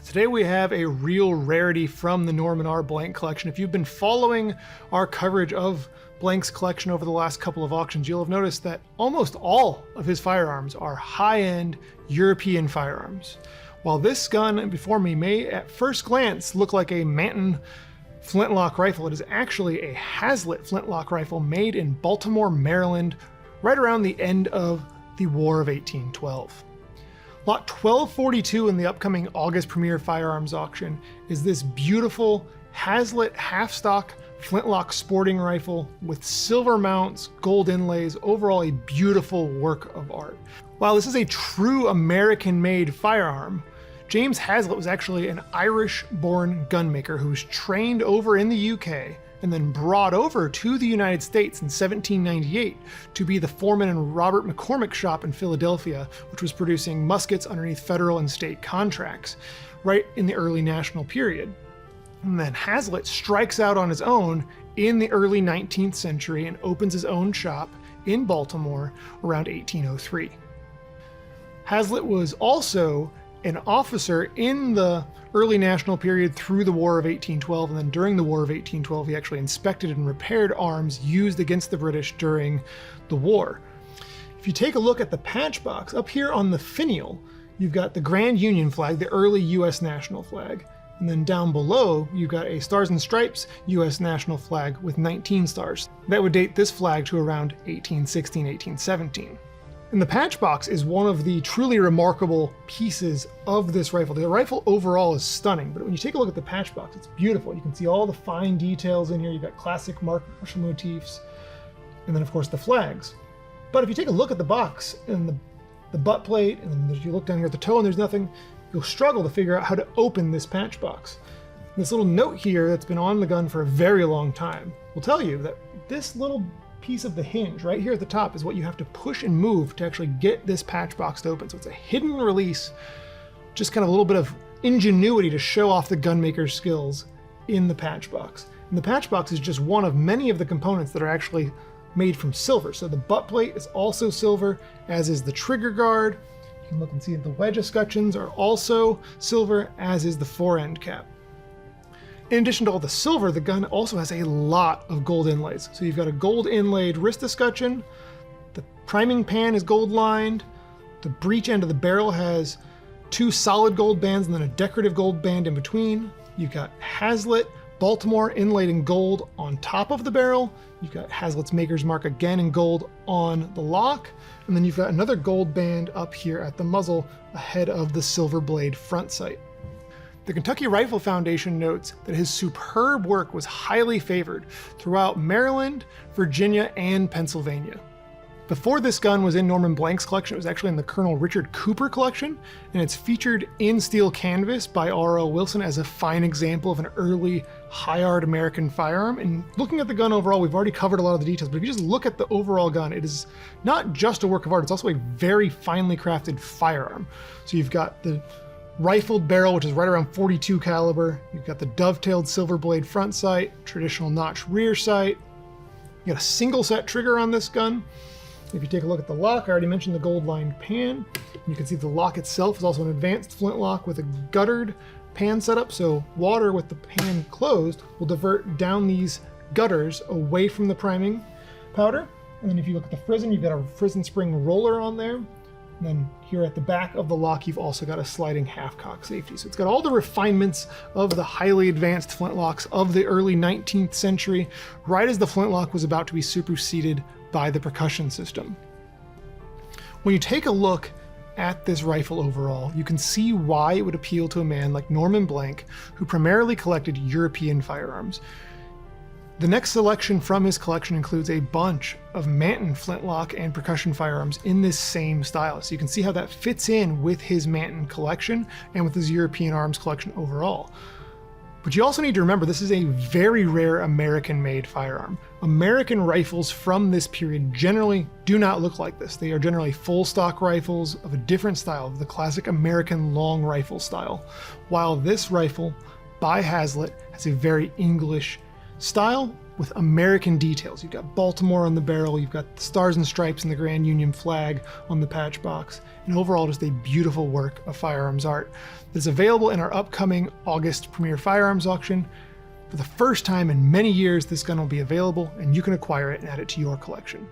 Today we have a real rarity from the Norman R. Blank collection. If you've been following our coverage of Blank's collection over the last couple of auctions, you'll have noticed that almost all of his firearms are high-end European firearms. While this gun before me may at first glance look like a Manton flintlock rifle, it is actually a Haslett flintlock rifle made in Baltimore, Maryland, right around the end of the War of 1812. Lot 1242 in the upcoming August premiere firearms auction is this beautiful Haslett half-stock flintlock sporting rifle with silver mounts, gold inlays, overall a beautiful work of art. While this is a true American-made firearm, James Haslett was actually an Irish-born gunmaker who was trained over in the UK and then brought over to the United States in 1798 to be the foreman in Robert McCormick's shop in Philadelphia, which was producing muskets underneath federal and state contracts right in the early national period. And then Haslett strikes out on his own in the early 19th century and opens his own shop in Baltimore around 1803. Haslett was also an officer in the early national period through the War of 1812, and then during the War of 1812 he actually inspected and repaired arms used against the British during the war. If you take a look at the patch box, up here on the finial you've got the Grand Union flag, the early US national flag, and then down below you've got a Stars and Stripes US national flag with 19 stars. That would date this flag to around 1816, 1817. And the patch box is one of the truly remarkable pieces of this rifle. The rifle overall is stunning, but when you take a look at the patch box, it's beautiful. You can see all the fine details in here. You've got classic Marshall motifs, and then of course the flags. But if you take a look at the box and the butt plate, and then you look down here at the toe and there's nothing, you'll struggle to figure out how to open this patch box. And this little note here that's been on the gun for a very long time will tell you that this little piece of the hinge right here at the top is what you have to push and move to actually get this patch box to open. So it's a hidden release, just kind of a little bit of ingenuity to show off the gunmaker's skills in the patch box. And the patch box is just one of many of the components that are actually made from silver. So the butt plate is also silver, as is the trigger guard. You can look and see that the wedge escutcheons are also silver, as is the fore-end cap. In addition to all the silver, the gun also has a lot of gold inlays. So you've got a gold inlaid wrist escutcheon, the priming pan is gold lined, the breech end of the barrel has two solid gold bands and then a decorative gold band in between. You've got Haslett Baltimore inlaid in gold on top of the barrel. You've got Haslett's maker's mark again in gold on the lock. And then you've got another gold band up here at the muzzle ahead of the silver blade front sight. The Kentucky Rifle Foundation notes that his superb work was highly favored throughout Maryland, Virginia, and Pennsylvania. Before this gun was in Norman Blank's collection, it was actually in the Colonel Richard Cooper collection, and it's featured in steel canvas by R.L. Wilson as a fine example of an early high-art American firearm. And looking at the gun overall, we've already covered a lot of the details, but if you just look at the overall gun, it is not just a work of art, it's also a very finely crafted firearm. So you've got the rifled barrel, which is right around 42 caliber. You've got the dovetailed silver blade front sight, traditional notch rear sight. You got a single set trigger on this gun. If you take a look at the lock, I already mentioned the gold lined pan. You can see the lock itself is also an advanced flintlock with a guttered pan setup, so water with the pan closed will divert down these gutters away from the priming powder. And then if you look at the frizzen, you've got a frizzen spring roller on there. And then here at the back of the lock, you've also got a sliding half-cock safety. So it's got all the refinements of the highly advanced flintlocks of the early 19th century, right as the flintlock was about to be superseded by the percussion system. When you take a look at this rifle overall, you can see why it would appeal to a man like Norman Blank, who primarily collected European firearms. The next selection from his collection includes a bunch of Manton flintlock and percussion firearms in this same style. So you can see how that fits in with his Manton collection and with his European arms collection overall. But you also need to remember this is a very rare American-made firearm. American rifles from this period generally do not look like this. They are generally full stock rifles of a different style, the classic American long rifle style, while this rifle by Haslett has a very English style with American details. You've got Baltimore on the barrel, you've got the stars and stripes and the Grand Union flag on the patch box, and overall just a beautiful work of firearms art that's available in our upcoming August Premier Firearms Auction. For the first time in many years, this gun will be available, and you can acquire it and add it to your collection.